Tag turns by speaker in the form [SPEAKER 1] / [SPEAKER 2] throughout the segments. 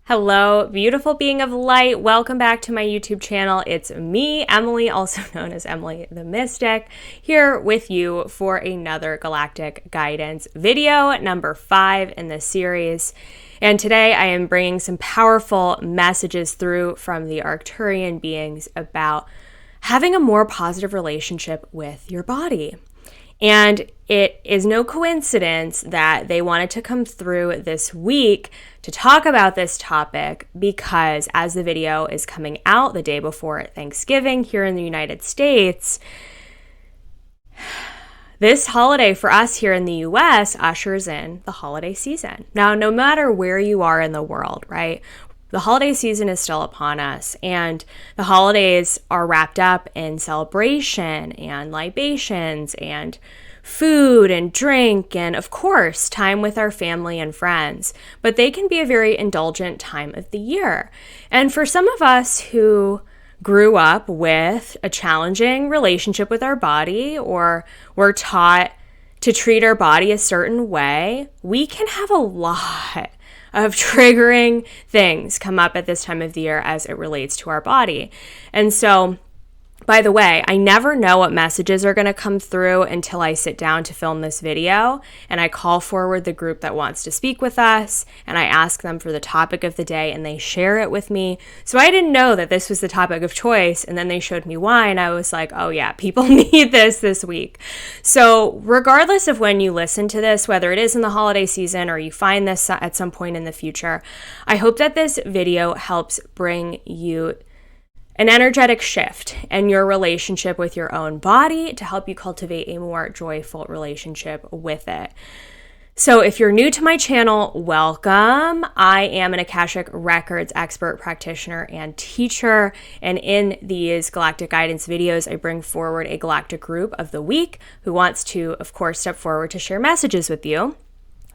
[SPEAKER 1] Hello, beautiful being of light. Welcome back to my YouTube channel. It's me, Emily, also known as Emily the Mystic, here with you for another Galactic Guidance video, number 5 in this series. And today I am bringing some powerful messages through from the Arcturian beings about having a more positive relationship with your body. And it is no coincidence that they wanted to come through this week to talk about this topic because as the video is coming out the day before Thanksgiving here in the United States, this holiday for us here in the US ushers in the holiday season. Now, no matter where you are in the world, right? The holiday season is still upon us, and the holidays are wrapped up in celebration and libations and food and drink and, of course, time with our family and friends. But they can be a very indulgent time of the year. And for some of us who grew up with a challenging relationship with our body or were taught to treat our body a certain way, we can have a lot of triggering things come up at this time of the year as it relates to our body. And so, by the way, I never know what messages are going to come through until I sit down to film this video, and I call forward the group that wants to speak with us, and I ask them for the topic of the day, and they share it with me. So I didn't know that this was the topic of choice, and then they showed me why, and I was like, oh yeah, people need this week. So regardless of when you listen to this, whether it is in the holiday season or you find this at some point in the future, I hope that this video helps bring you an energetic shift in your relationship with your own body to help you cultivate a more joyful relationship with it. So if you're new to my channel, welcome. I am an Akashic Records expert practitioner and teacher. And in these Galactic Guidance videos, I bring forward a galactic group of the week who wants to, of course, step forward to share messages with you.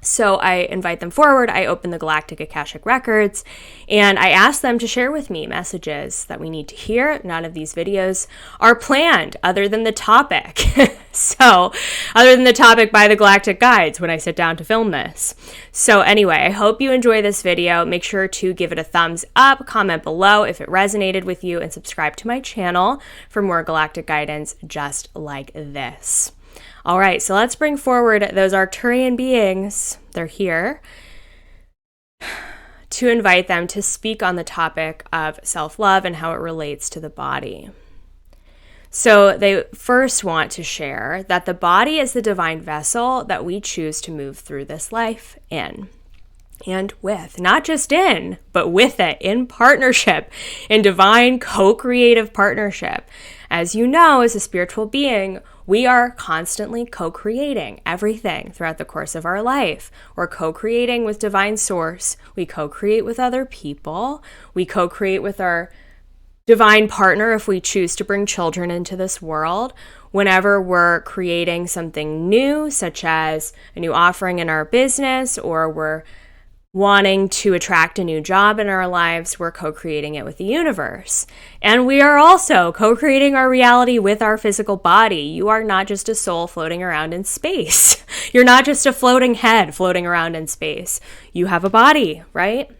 [SPEAKER 1] So I invite them forward, I open the Galactic Akashic Records, and I ask them to share with me messages that we need to hear. None of these videos are planned other than the topic. So, other than the topic by the Galactic Guides when I sit down to film this. So anyway, I hope you enjoy this video. Make sure to give it a thumbs up, comment below if it resonated with you, and subscribe to my channel for more Galactic Guidance just like this. All right, so let's bring forward those Arcturian beings, they're here, to invite them to speak on the topic of self-love and how it relates to the body. So they first want to share that the body is the divine vessel that we choose to move through this life in and with, not just in, but with it, in partnership, in divine co-creative partnership. As you know, as a spiritual being, we are constantly co-creating everything throughout the course of our life. We're co-creating with divine source. We co-create with other people. We co-create with our divine partner if we choose to bring children into this world. Whenever we're creating something new, such as a new offering in our business, or we're wanting to attract a new job in our lives, we're co-creating it with the universe. And we are also co-creating our reality with our physical body. You are not just a soul floating around in space. You're not just a floating head floating around in space. You have a body, right?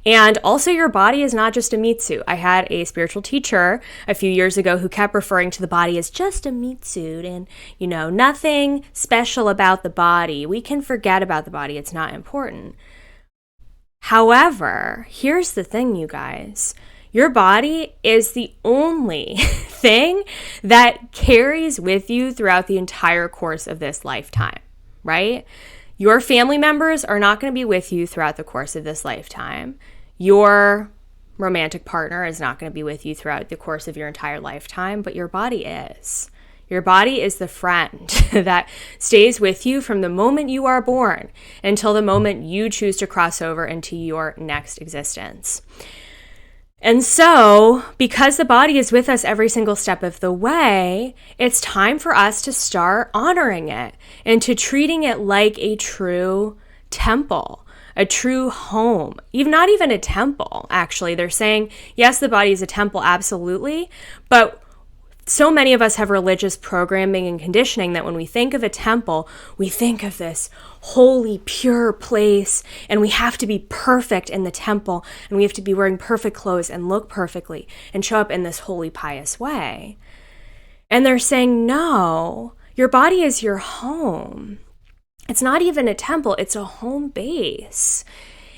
[SPEAKER 1] And also your body is not just a meat suit. I had a spiritual teacher a few years ago who kept referring to the body as just a meat suit and, you know, nothing special about the body. We can forget about the body. It's not important. However, here's the thing, you guys. Your body is the only thing that carries with you throughout the entire course of this lifetime, right? Your family members are not going to be with you throughout the course of this lifetime. Your romantic partner is not going to be with you throughout the course of your entire lifetime, but your body is. Your body is the friend that stays with you from the moment you are born until the moment you choose to cross over into your next existence. And so, because the body is with us every single step of the way, it's time for us to start honoring it and to treating it like a true temple, a true home. Even not even a temple, actually. They're saying, yes, the body is a temple, absolutely, but so many of us have religious programming and conditioning that when we think of a temple, we think of this holy, pure place, and we have to be perfect in the temple, and we have to be wearing perfect clothes and look perfectly and show up in this holy, pious way. And they're saying, no, your body is your home. It's not even a temple, it's a home base.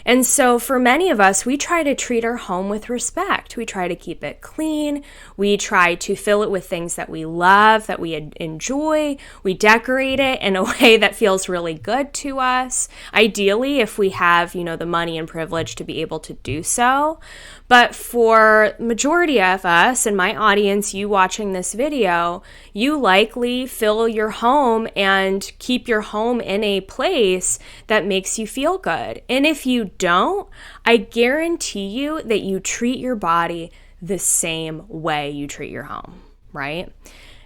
[SPEAKER 1] And so for many of us, we try to treat our home with respect. We try to keep it clean. We try to fill it with things that we love, that we enjoy. We decorate it in a way that feels really good to us. Ideally, if we have, the money and privilege to be able to do so. But for majority of us and my audience, you watching this video, you likely fill your home and keep your home in a place that makes you feel good. And if you don't, I guarantee you that you treat your body the same way you treat your home, right?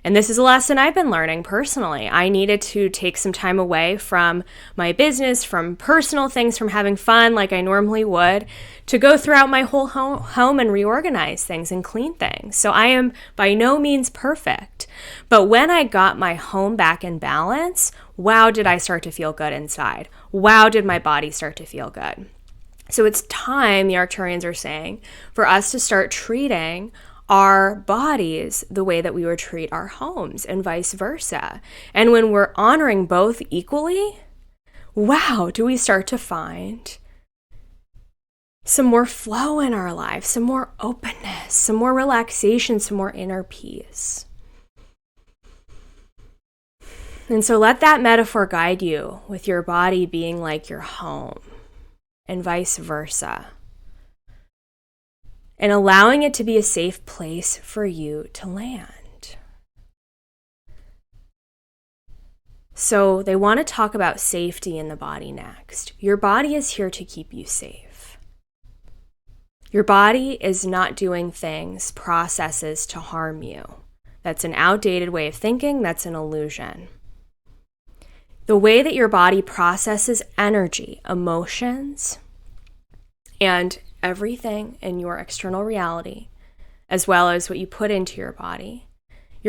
[SPEAKER 1] And this is a lesson I've been learning personally. I needed to take some time away from my business, from personal things, from having fun like I normally would, to go throughout my whole home and reorganize things and clean things. So I am by no means perfect. But when I got my home back in balance, wow, did I start to feel good inside. Wow, did my body start to feel good. So it's time, the Arcturians are saying, for us to start treating our bodies the way that we would treat our homes and vice versa. And when we're honoring both equally, wow, do we start to find some more flow in our life, some more openness, some more relaxation, some more inner peace. And so let that metaphor guide you with your body being like your home and vice versa. And allowing it to be a safe place for you to land. So they want to talk about safety in the body next. Your body is here to keep you safe. Your body is not doing things, processes to harm you. That's an outdated way of thinking. That's an illusion. The way that your body processes energy, emotions, and everything in your external reality, as well as what you put into your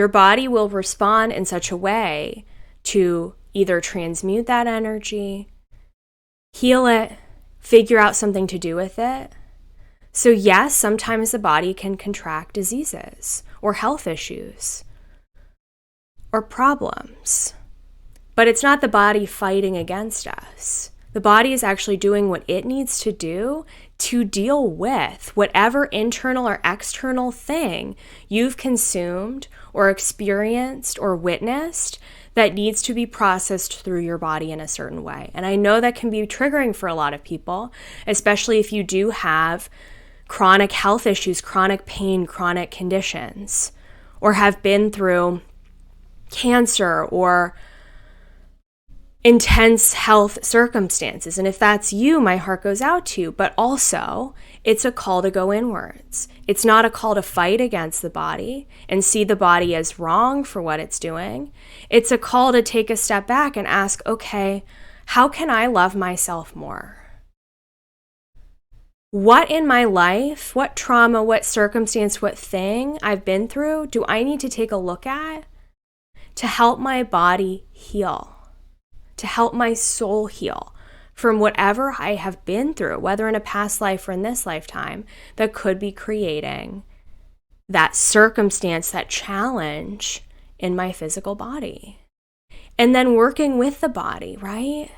[SPEAKER 1] body will respond in such a way to either transmute that energy, heal it, figure out something to do with it. So yes, sometimes the body can contract diseases or health issues or problems, but it's not the body fighting against us. The body is actually doing what it needs to do to deal with whatever internal or external thing you've consumed or experienced or witnessed that needs to be processed through your body in a certain way. And I know that can be triggering for a lot of people, especially if you do have chronic health issues, chronic pain, chronic conditions, or have been through cancer or intense health circumstances. And if that's you, my heart goes out to you. But also, it's a call to go inwards. It's not a call to fight against the body and see the body as wrong for what it's doing. It's a call to take a step back and ask, okay, how can I love myself more? What in my life, what trauma, what circumstance, what thing I've been through do I need to take a look at to help my body heal? To help my soul heal from whatever I have been through, whether in a past life or in this lifetime, that could be creating that circumstance, that challenge in my physical body. And then working with the body, right?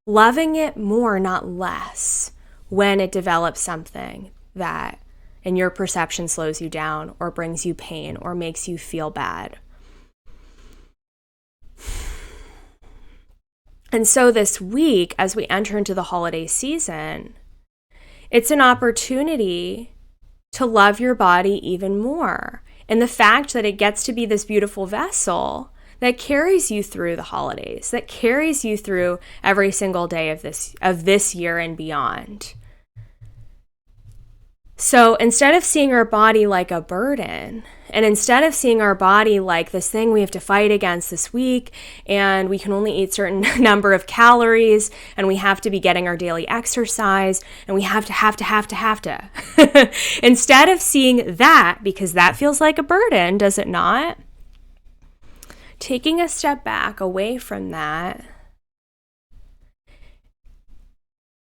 [SPEAKER 1] Loving it more, not less, when it develops something that in your perception slows you down or brings you pain or makes you feel bad. And so this week, as we enter into the holiday season, it's an opportunity to love your body even more. And the fact that it gets to be this beautiful vessel that carries you through the holidays, that carries you through every single day of this year and beyond. So instead of seeing our body like a burden, and instead of seeing our body like this thing we have to fight against this week, and we can only eat certain number of calories, and we have to be getting our daily exercise, and we have to. Instead of seeing that, because that feels like a burden, does it not? Taking a step back away from that,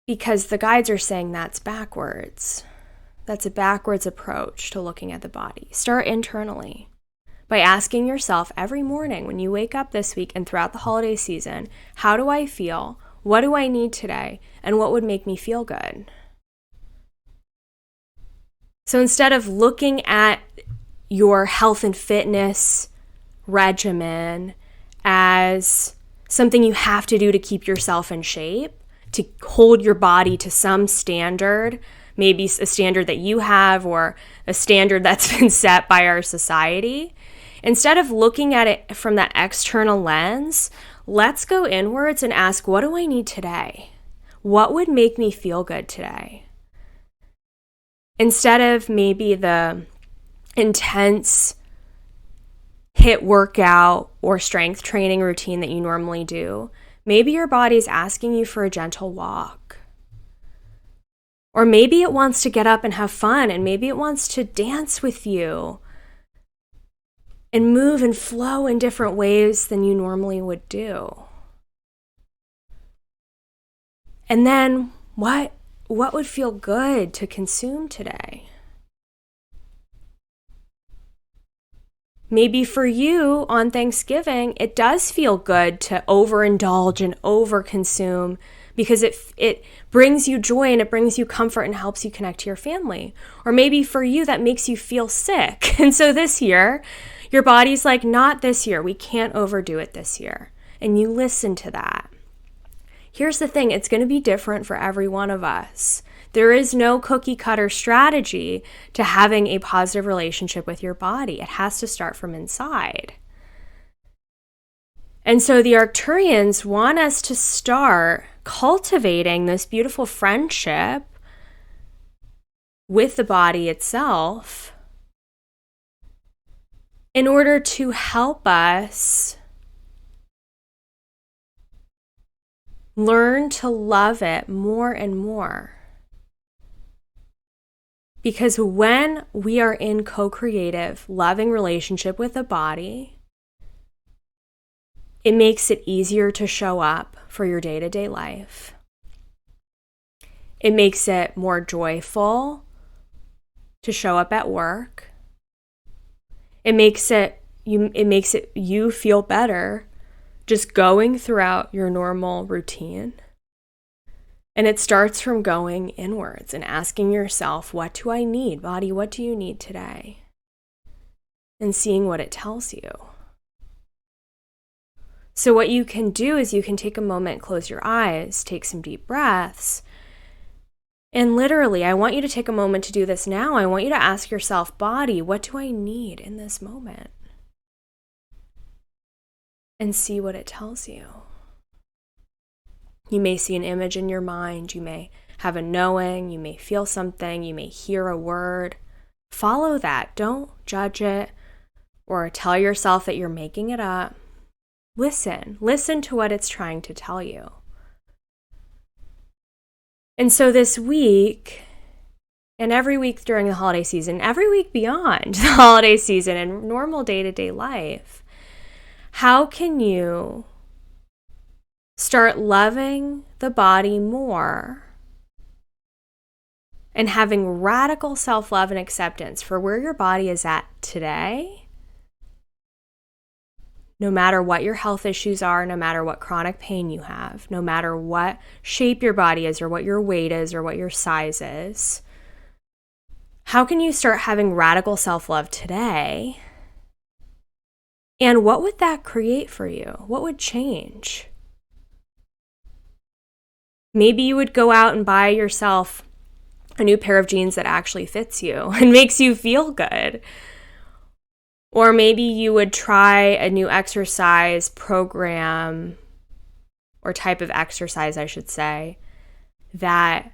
[SPEAKER 1] because the guides are saying that's backwards. That's a backwards approach to looking at the body. Start internally by asking yourself every morning when you wake up this week and throughout the holiday season, how do I feel? What do I need today? And what would make me feel good? So instead of looking at your health and fitness regimen as something you have to do to keep yourself in shape, to hold your body to some standard, maybe a standard that you have or a standard that's been set by our society. Instead of looking at it from that external lens, let's go inwards and ask, what do I need today? What would make me feel good today? Instead of maybe the intense HIIT workout or strength training routine that you normally do, maybe your body's asking you for a gentle walk. Or maybe it wants to get up and have fun, and maybe it wants to dance with you and move and flow in different ways than you normally would do. And then what would feel good to consume today? Maybe for you on Thanksgiving, it does feel good to overindulge and overconsume because it brings you joy and it brings you comfort and helps you connect to your family. Or maybe for you, that makes you feel sick. And so this year, your body's like, not this year. We can't overdo it this year. And you listen to that. Here's the thing. It's going to be different for every one of us. There is no cookie cutter strategy to having a positive relationship with your body. It has to start from inside. And so the Arcturians want us to start cultivating this beautiful friendship with the body itself in order to help us learn to love it more and more. Because when we are in co-creative, loving relationship with the body, it makes it easier to show up for your day-to-day life. It makes it more joyful to show up at work. It makes you feel better just going throughout your normal routine. And it starts from going inwards and asking yourself, what do I need? Body, what do you need today? And seeing what it tells you. So what you can do is you can take a moment, close your eyes, take some deep breaths. And literally, I want you to take a moment to do this now. I want you to ask yourself, body, what do I need in this moment? And see what it tells you. You may see an image in your mind. You may have a knowing. You may feel something. You may hear a word. Follow that. Don't judge it or tell yourself that you're making it up. Listen to what it's trying to tell you. And so this week, and every week during the holiday season, every week beyond the holiday season and normal day-to-day life, how can you start loving the body more and having radical self-love and acceptance for where your body is at today? No matter what your health issues are, no matter what chronic pain you have, no matter what shape your body is or what your weight is or what your size is, how can you start having radical self-love today? And what would that create for you? What would change? Maybe you would go out and buy yourself a new pair of jeans that actually fits you and makes you feel good. Or maybe you would try a new exercise program or type of exercise, I should say, that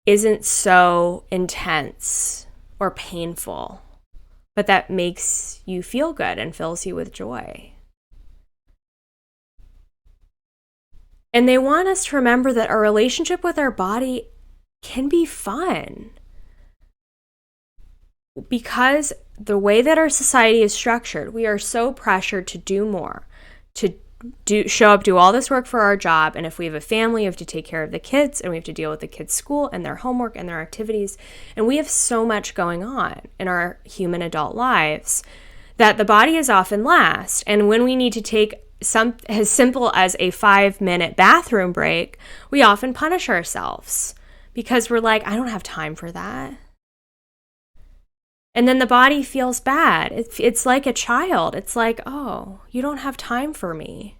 [SPEAKER 1] isn't so intense or painful, but that makes you feel good and fills you with joy. And they want us to remember that our relationship with our body can be fun. Because the way that our society is structured, we are so pressured to do more, to show up, do all this work for our job. And if we have a family, we have to take care of the kids, and we have to deal with the kids' school and their homework and their activities. And we have so much going on in our human adult lives that the body is often last. And when we need to take as simple as a 5-minute bathroom break, we often punish ourselves because we're like, I don't have time for that. And then the body feels bad. It's like a child. It's like, oh, you don't have time for me.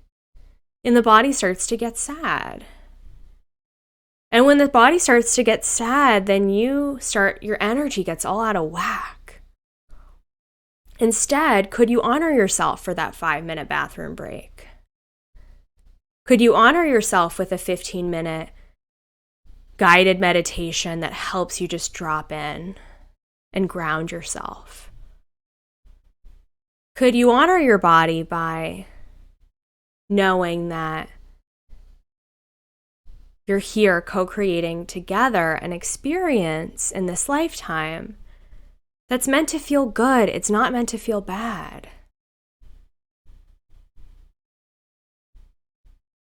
[SPEAKER 1] And the body starts to get sad. And when the body starts to get sad, then your energy gets all out of whack. Instead, could you honor yourself for that 5-minute bathroom break? Could you honor yourself with a 15-minute guided meditation that helps you just drop in and ground yourself? Could you honor your body by knowing that you're here co-creating together an experience in this lifetime that's meant to feel good? It's not meant to feel bad.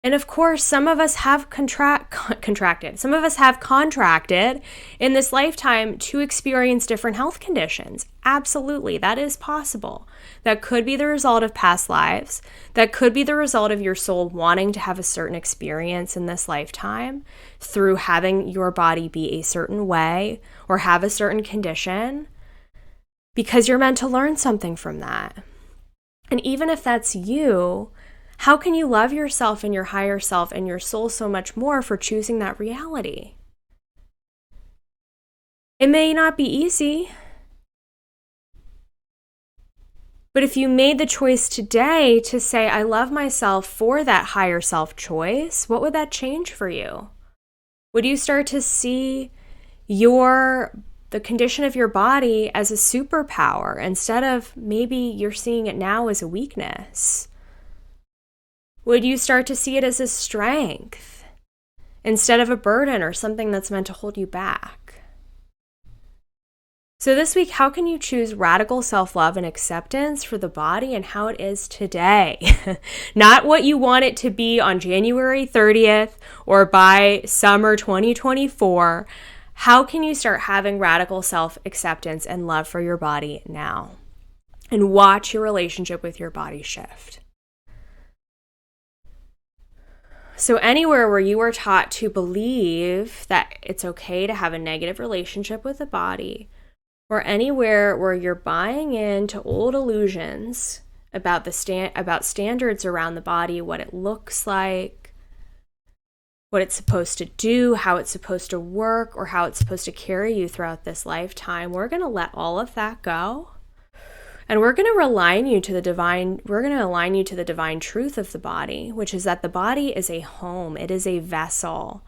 [SPEAKER 1] And of course, some of us have contracted. Some of us have contracted in this lifetime to experience different health conditions. Absolutely, that is possible. That could be the result of past lives. That could be the result of your soul wanting to have a certain experience in this lifetime through having your body be a certain way or have a certain condition, because you're meant to learn something from that. And even if that's you, how can you love yourself and your higher self and your soul so much more for choosing that reality? It may not be easy, but if you made the choice today to say, I love myself for that higher self choice, what would that change for you? Would you start to see the condition of your body as a superpower instead of maybe you're seeing it now as a weakness? Would you start to see it as a strength instead of a burden or something that's meant to hold you back? So this week, how can you choose radical self-love and acceptance for the body and how it is today? Not what you want it to be on January 30th or by summer 2024. How can you start having radical self-acceptance and love for your body now? And watch your relationship with your body shift. So anywhere where you are taught to believe that it's okay to have a negative relationship with the body, or anywhere where you're buying into old illusions about about standards around the body, what it looks like, what it's supposed to do, how it's supposed to work, or how it's supposed to carry you throughout this lifetime, we're going to let all of that go. And we're going to align you to the divine truth of the body, which is that the body is a home. It is a vessel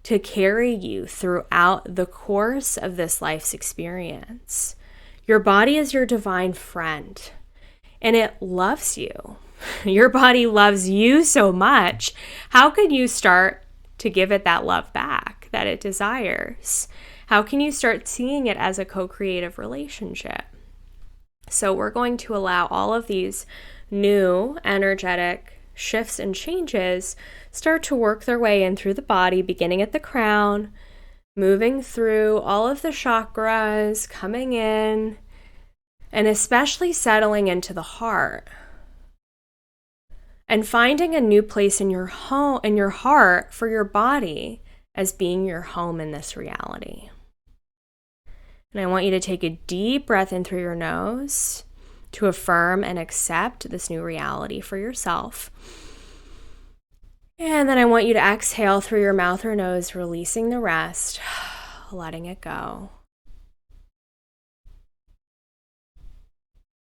[SPEAKER 1] to carry you throughout the course of this life's experience. Your body is your divine friend, and it loves you. Your body loves you so much. How could you start to give it that love back that it desires? How can you start seeing it as a co-creative relationship? So we're going to allow all of these new energetic shifts and changes start to work their way in through the body, beginning at the crown, moving through all of the chakras, coming in, and especially settling into the heart. And finding a new place in your home, in your heart, for your body as being your home in this reality. And I want you to take a deep breath in through your nose to affirm and accept this new reality for yourself. And then I want you to exhale through your mouth or nose, releasing the rest, letting it go.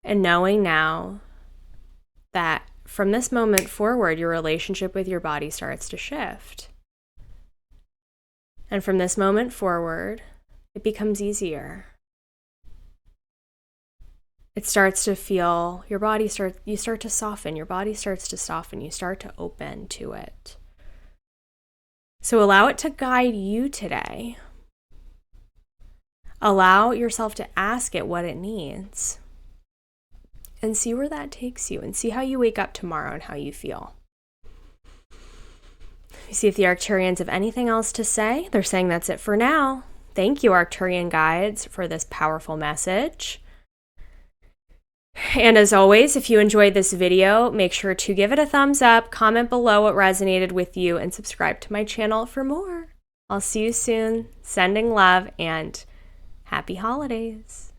[SPEAKER 1] And knowing now that from this moment forward, your relationship with your body starts to shift. And from this moment forward, it becomes easier. It starts to feel, you start to soften, your body starts to soften, you start to open to it. So allow it to guide you today. Allow yourself to ask it what it needs. And see where that takes you, and see how you wake up tomorrow and how you feel. See if the Arcturians have anything else to say. They're saying that's it for now. Thank you, Arcturian guides, for this powerful message. And as always, if you enjoyed this video, make sure to give it a thumbs up, comment below what resonated with you, and subscribe to my channel for more. I'll see you soon. Sending love and happy holidays.